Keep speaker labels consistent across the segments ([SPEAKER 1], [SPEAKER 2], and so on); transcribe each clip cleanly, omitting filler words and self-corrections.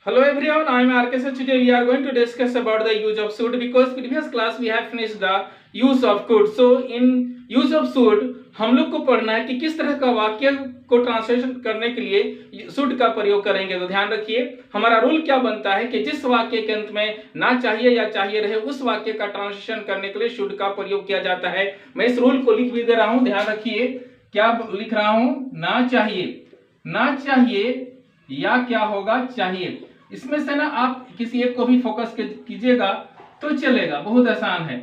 [SPEAKER 1] Hello everyone, I am RK sir. Today we are going to discuss about the use of should because previous class we have finished the use of could. So in use of should हम लोग को पढ़ना है कि किस तरह का वाक्य को ट्रांसलेशन करने के लिए शुड का प्रयोग करेंगे। तो ध्यान रखिए हमारा रूल क्या बनता है कि जिस वाक्य के अंत में ना चाहिए या चाहिए रहे उस वाक्य का ट्रांसलेशन करने के लिए शुड का प्रयोग किया जाता है। मैं इस रूल को लिख भी दे रहा हूं, ध्यान रखिए क्या लिख रहा हूं। ना चाहिए या क्या होगा चाहिए। इसमें से ना आप किसी एक को भी फोकस कीजिएगा तो चलेगा, बहुत आसान है।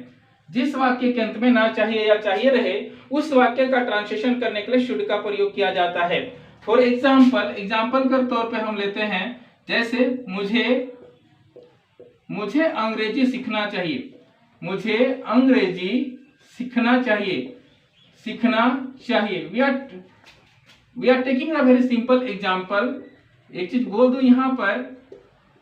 [SPEAKER 1] जिस वाक्य के अंत में ना चाहिए या चाहिए रहे उस वाक्य का ट्रांसलेशन करने के लिए शुड का प्रयोग किया जाता है। फॉर एग्जाम्पल के तौर पे हम लेते हैं, जैसे मुझे अंग्रेजी सीखना चाहिए। मुझे अंग्रेजी सीखना चाहिए। We are taking a very simple example. एक चीज बोल दूं यहाँ पर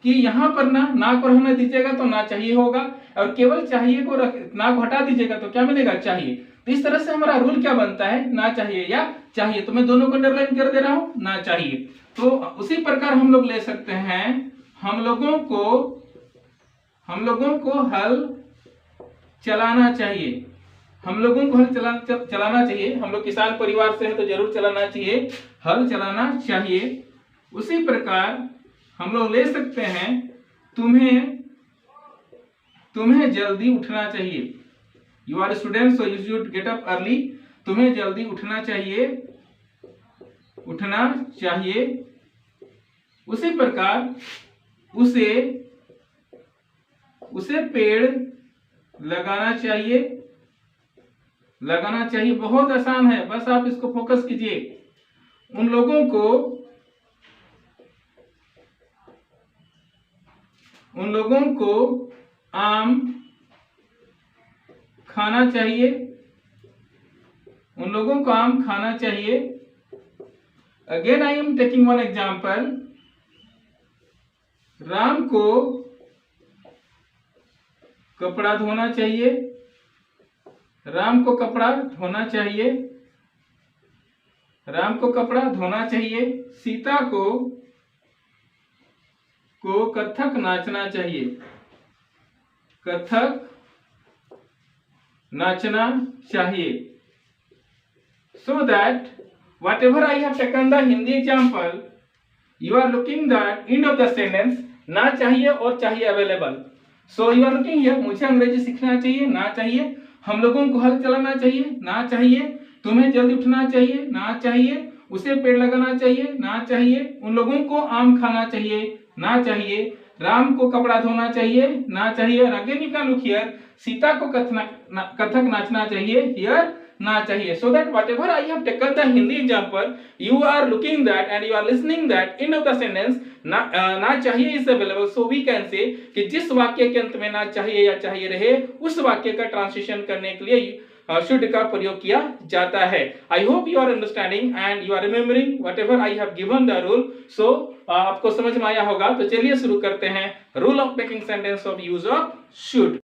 [SPEAKER 1] कि यहाँ पर ना को रहने दीजिएगा तो ना चाहिए होगा, और केवल चाहिए को ना को हटा दीजिएगा तो क्या मिलेगा चाहिए। तो इस तरह से हमारा रूल क्या बनता है, ना चाहिए या चाहिए। तो मैं दोनों को अंडरलाइन कर दे रहा हूं, ना चाहिए। तो उसी प्रकार हम लोग ले सकते हैं, हम लोगों को हल चलाना चाहिए। हम लोगों को हल चलाना चाहिए। हम लोग किसान परिवार से हैं तो जरूर चलाना चाहिए, हल चलाना चाहिए। उसी प्रकार हम लोग ले सकते हैं, तुम्हें जल्दी उठना चाहिए। You are student so you should get up early. तुम्हें जल्दी उठना चाहिए। उसी प्रकार उसे पेड़ लगाना चाहिए। बहुत आसान है, बस आप इसको फोकस कीजिए। उन लोगों को आम खाना चाहिए। Again I am taking one example. Ram को कपड़ा धोना चाहिए। सीता को कथक नाचना चाहिए। So that whatever I have taken the Hindi example, you are looking the end of the sentence, ना चाहिए और चाहिए available. So you are looking here, मुझे अंग्रेजी सीखना चाहिए, ना चाहिए। हम लोगों को हल चलाना चाहिए, ना चाहिए। तुम्हें जल्दी उठना चाहिए, ना चाहिए। उसे पेड़ लगाना चाहिए, ना चाहिए। उन लोगों को आम खाना चाहिए, ना चाहिए। राम को कपड़ा धोना चाहिए, ना चाहिए। Again you can look here, Sita को कथक नाचना चाहिए, हियर ना चाहिए। So that whatever I have taken the Hindi example, you are looking that and you are listening that end of the sentence ना चाहिए is available. So we can say कि जिस वाक्य के अंत में ना चाहिए या चाहिए रहे उस वाक्य का ट्रांसलेशन करने के लिए शुड का प्रयोग किया जाता है। I hope you are understanding and you are remembering whatever I have given the rule. So आपको समझ में आया होगा। तो चलिए शुरू करते हैं rule of making sentence of use of should.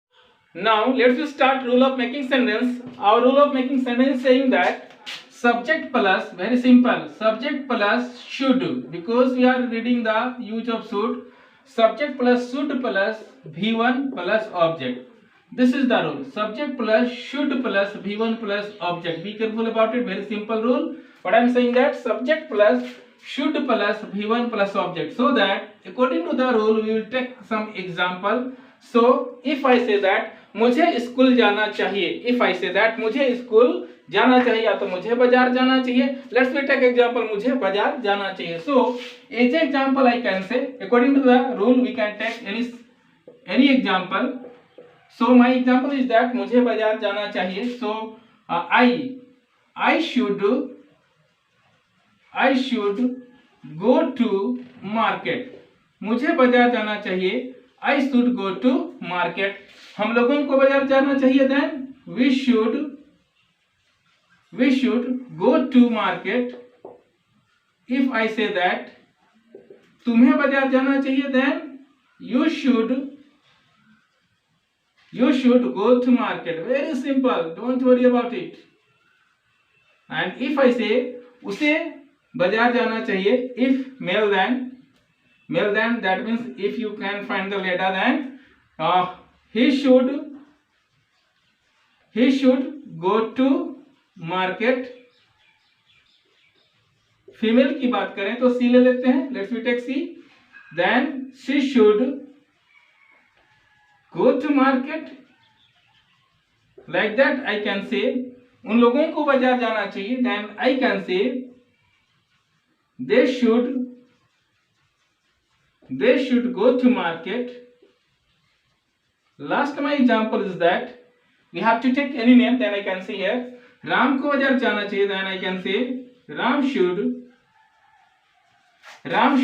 [SPEAKER 1] Now let's start rule of making sentence. Our rule of making sentence saying that subject plus, very simple, subject plus should, because we are reading the use of should. Subject plus should plus V1 plus object. This is the rule. Subject plus should plus V1 plus object. Be careful about it. Very simple rule. But I am saying that subject plus should plus V1 plus object. So that according to the rule we will take some example. So if I say that मुझे school जाना चाहिए, if I say that मुझे school जाना चाहिए या तो मुझे बाजार जाना चाहिए। लेट्स वी टेक एग्जांपल, मुझे बाजार जाना चाहिए। So as example I can say according to the rule we can take any example. So my example is that मुझे बाजार जाना चाहिए। So I should go to market. मुझे बाजार जाना चाहिए, I should go to market. हम लोगों को बाजार जाना चाहिए, then we should go to market. If I say that तुम्हें बाजार जाना चाहिए, then you should go to market. Very simple, don't worry about it. And if I say उसे बाजार जाना चाहिए, if male, then male, then that means if you can find the letter, then he should go to market. Female की बात करें तो C ले लेते हैं, let's we take C. Then she should go to market. Like that I can say, उन लोगों को बाजार जाना चाहिए. Then I can say they should go to market. Last my example is that we have to take any name. Then I can say here Ram को बाजार जाना चाहिए. Then I can say Ram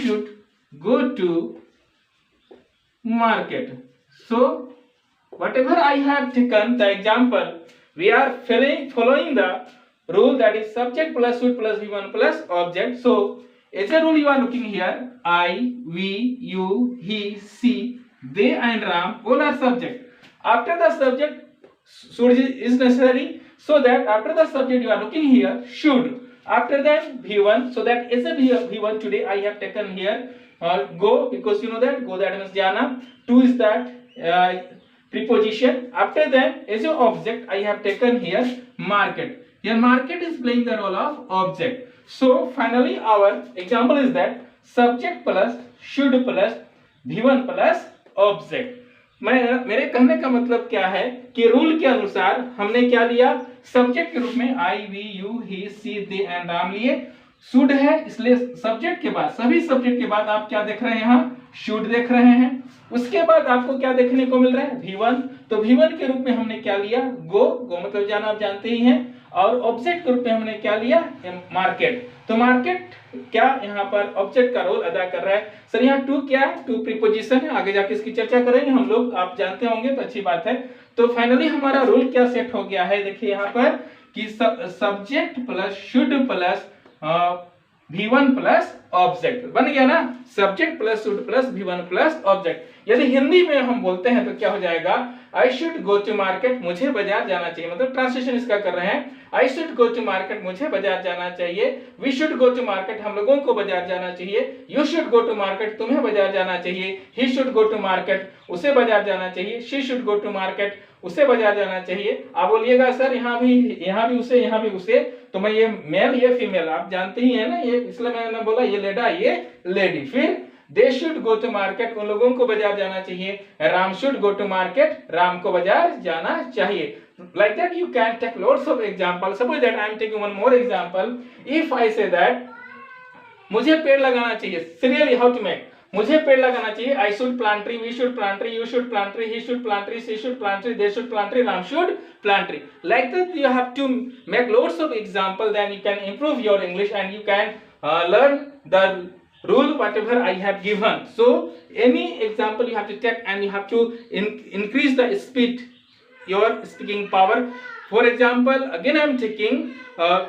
[SPEAKER 1] should go to market. So whatever I have taken the example, we are following the rule, that is subject plus should plus V1 plus object. So as a rule you are looking here, I, we, you, he, she, they and Ram all are subject. After the subject should is necessary, so that after the subject you are looking here should. After that V1, so that as a V1 today I have taken here go, because you know that go, that means jana. To is that preposition. After that as a object I have taken here market. Here market is playing the role of object. So finally our example is that subject plus should plus V1 plus object. मेरे कहने का मतलब क्या है कि rule के अनुसार हमने क्या लिया, सब्जेक्ट के रूप में I, we, you, he, she, they and Ram लिए. शुड है, इसलिए सब्जेक्ट के बाद, सभी सब्जेक्ट के बाद आप क्या देख रहे हैं, यहाँ शुड देख रहे हैं. उसके बाद आपको क्या देखने को मिल रहा है, V1. तो V1 के रूप में हमने क्या लिया, गो मतलब जाना, आप जानते ही हैं. और ऑब्जेक्ट के रूप में हमने क्या लिया, मार्केट. तो मार्केट क्या यहाँ पर ऑब्जेक्ट का रोल अदा कर रहा है. सर यहाँ टू क्या है, टू प्रीपोजिशन है, आगे जाके इसकी चर्चा करेंगे हम लोग, आप जानते होंगे तो अच्छी बात है. तो फाइनली हमारा रूल क्या सेट हो गया है, देखिए यहाँ पर कि subject plus should plus V1 plus object बन गया ना. Subject plus should plus V1 plus object. यदि हिंदी में हम बोलते हैं तो क्या हो जाएगा, I should go to market, मुझे बाजार जाना चाहिए. मतलब ट्रांसलेशन इसका कर रहे हैं, I should go to market, मुझे बाजार जाना चाहिए. We should go to market, हम लोगों को बाजार जाना चाहिए. You should go to market, तुम्हें बाजार जाना चाहिए. He should go to market, उसे बाजार जाना चाहिए. She should go to market, उसे बाजार जाना चाहिए. आप बोलिएगा सर यहाँ भी उसे, यहाँ भी उसे, तो मैं ये मेल ये फीमेल आप जानते ही है ना, ये इसलिए मैंने बोला ये लेडा ये लेडी. फिर they should go to market, उन लोगों को बाजार जाना चाहिए. Ram should go to market, Ram को बाजार जाना चाहिए. Like that you can take lots of examples. Suppose that I am taking one more example. If I say that मुझे पेड़ लगाना चाहिए, serially how to make, मुझे पेड़ लगाना चाहिए. I should plant tree, we should plant tree, you should plant tree, he should plant tree, she should plant tree, they should plant tree, Ram should plant tree. Like that you have to make lots of examples, then you can improve your English and you can learn the rule whatever I have given. So any example you have to take and you have to increase the speed, your speaking power. For example, again I am taking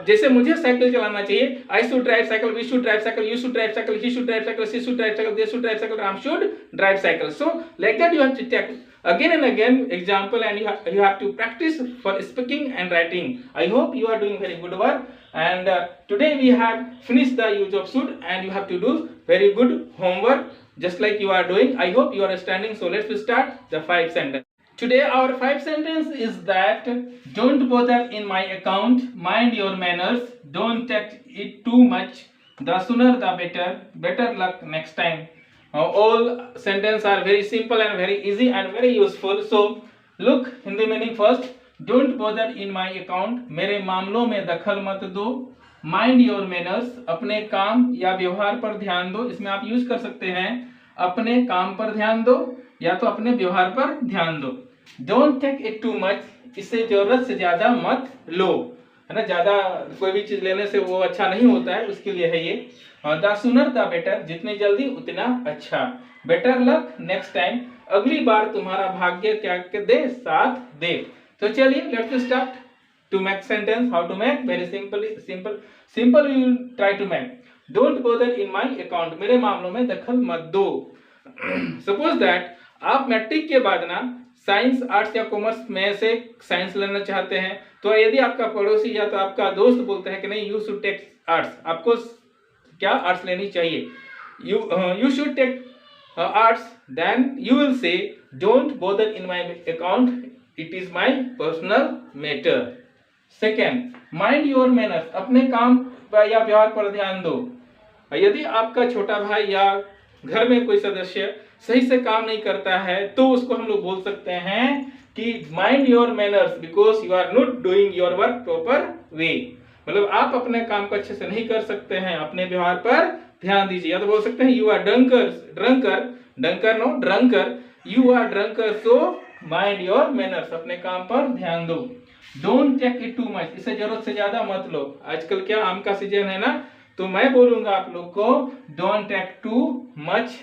[SPEAKER 1] जैसे मुझे cycle चलाना चाहिए, I should drive cycle, we should drive cycle, you should drive cycle, he should drive cycle, she should drive cycle, they should drive cycle, Ram should drive cycle. So like that you have to take again and again example, and you have to practice for speaking and writing. I hope you are doing very good work, and today we have finished the use of should, and you have to do very good homework just like you are doing. I hope you are understanding. So let's start the 5 sentences. Today our 5 sentence is that don't bother in my account, mind your manners, don't take it too much, the sooner the better, better luck next time. All sentences are very simple and very easy and very useful. So look Hindi meaning first. Don't bother in my account, मेरे मामलों में दखल मत दो. Mind your manners, अपने काम या व्यवहार पर ध्यान दो. इसमें आप यूज कर सकते हैं अपने काम पर ध्यान दो या तो अपने व्यवहार पर ध्यान दो. Don't take it too much, इससे जरूरत से ज्यादा मत लो, है ना. ज्यादा कोई भी चीज लेने से वो अच्छा नहीं होता है, उसके लिए है ये. The sooner the better, जितनी जल्दी उतना अच्छा. Better luck next time, अगली बार तुम्हारा भाग्य क्या दे, साथ दे. तो चलिए let's start to make sentence. How to make? Very simple you will try to make. Don't bother in my account, मेरे मामलों में दखल मत दो. Suppose that आप मैट्रिक के बाद ना साइंस आर्ट्स या कॉमर्स में से साइंस लेना चाहते हैं, तो यदि आपका पड़ोसी या तो आपका दोस्त बोलता है कि नहीं यू शुड टेक आर्ट्स, आपको क्या आर्ट्स लेनी चाहिए, you should take arts, then you will say don't bother in my account, it is my personal matter. Second, mind your manners, अपने काम या व्यवहार पर ध्यान दो। यदि आपका छोटा भाई या घर में कोई सदस्य सही से काम नहीं करता है तो उसको हम लोग बोल सकते हैं कि mind your manners because you are not doing your work proper way. मतलब आप अपने काम को अच्छे से नहीं कर सकते हैं, अपने व्यवहार पर ध्यान दीजिए। या तो बोल सकते हैं you are drunker, you are drunker, so mind your manners, अपने काम पर ध्यान दो। Don't take it too much, इसे जरूरत से ज्यादा मत लो। आजकल क्या आम का सीजन है ना, तो मैं बोलूंगा आप लोग को don't take too much,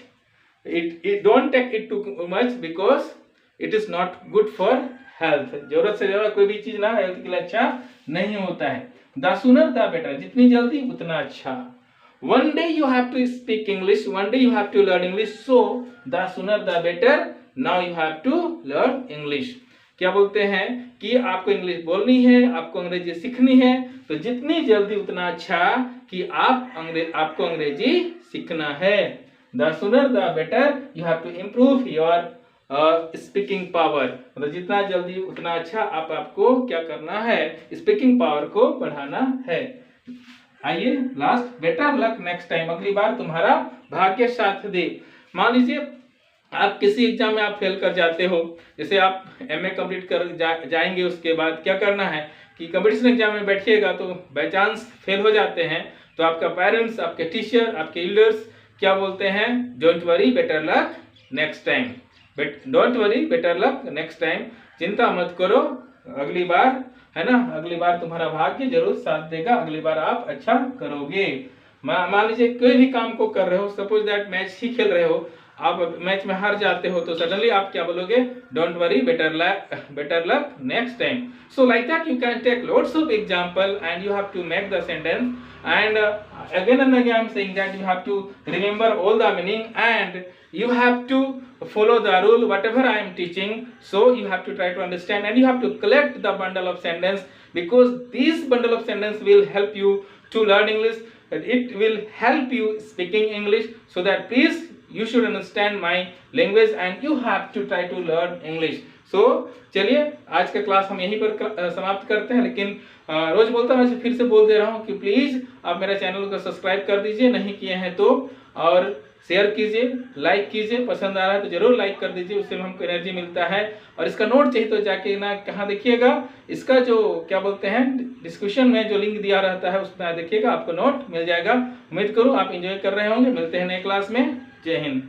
[SPEAKER 1] don't take it too much because it is not good for health. जरूरत से ज्यादा कोई भी चीज ना हेल्थ के लिए अच्छा नहीं होता है। द सूनर द बेटर, जितनी जल्दी उतना अच्छा। One day you have to speak English, one day you have to learn English, so the sooner the better, now you have to learn English. क्या बोलते हैं कि आपको इंग्लिश बोलनी है, आपको अंग्रेजी सीखनी है, तो जितनी जल्दी उतना अच्छा कि आपको अंग्रेजी सीखना है। The sooner the better you have to improve your speaking power, मतलब जितना जल्दी उतना अच्छा आपको क्या करना है, स्पीकिंग पावर को बढ़ाना है। आइए last, better luck next time, अगली बार तुम्हारा भाग्य साथ दे। मान लीजिए आप किसी एग्जाम में आप फेल कर जाते हो, जैसे आप एमए कंप्लीट कर जाएंगे, उसके बाद क्या करना है कि कंपटीशन एग्जाम में बैठिएगा तो बाई चांस फेल हो जाते हैं, तो आपका पेरेंट्स, आपके टीचर, आपके एल्डर्स क्या बोलते हैं, don't worry better luck next time, don't worry better luck next time, चिंता मत करो, अगली बार है ना, अगली बार तुम्हारा भाग्य जरूर साथ देगा, अगली बार आप अच्छा करोगे। मान लीजिए कोई भी काम को कर रहे हो, सपोज दैट मैच ही खेल रहे हो, आप मैच में हार जाते हो, तो सडनली आप क्या बोलोगे, don't worry better luck next time. So like that you can take lots of example and you have to make the sentence and again and again I'm saying that you have to remember all the meaning and you have to follow the rule whatever I am teaching, so you have to try to understand and you have to collect the bundle of sentence because this bundle of sentence will help you to learn English, it will help you speaking English, so that please you should understand my language and you have to try to learn English. So चलिए आज का class हम यहीं पर समाप्त करते हैं, लेकिन रोज बोलता हूँ, मैं फिर से बोल दे रहा हूँ कि प्लीज आप मेरा चैनल को सब्सक्राइब कर दीजिए, नहीं किए हैं तो, और शेयर कीजिए, लाइक कीजिए, पसंद आ रहा है तो जरूर लाइक कर दीजिए, उससे हमको एनर्जी मिलता है। और इसका नोट चाहिए तो जाके ना कहाँ देखिएगा, इसका जो क्या बोलते हैं डिस्क्रिप्शन में जो लिंक दिया रहता है उसमें देखिएगा, आपको नोट मिल जाएगा। उम्मीद करूँ आप एंजॉय कर रहे होंगे। मिलते हैं नए क्लास में। जय हिंद।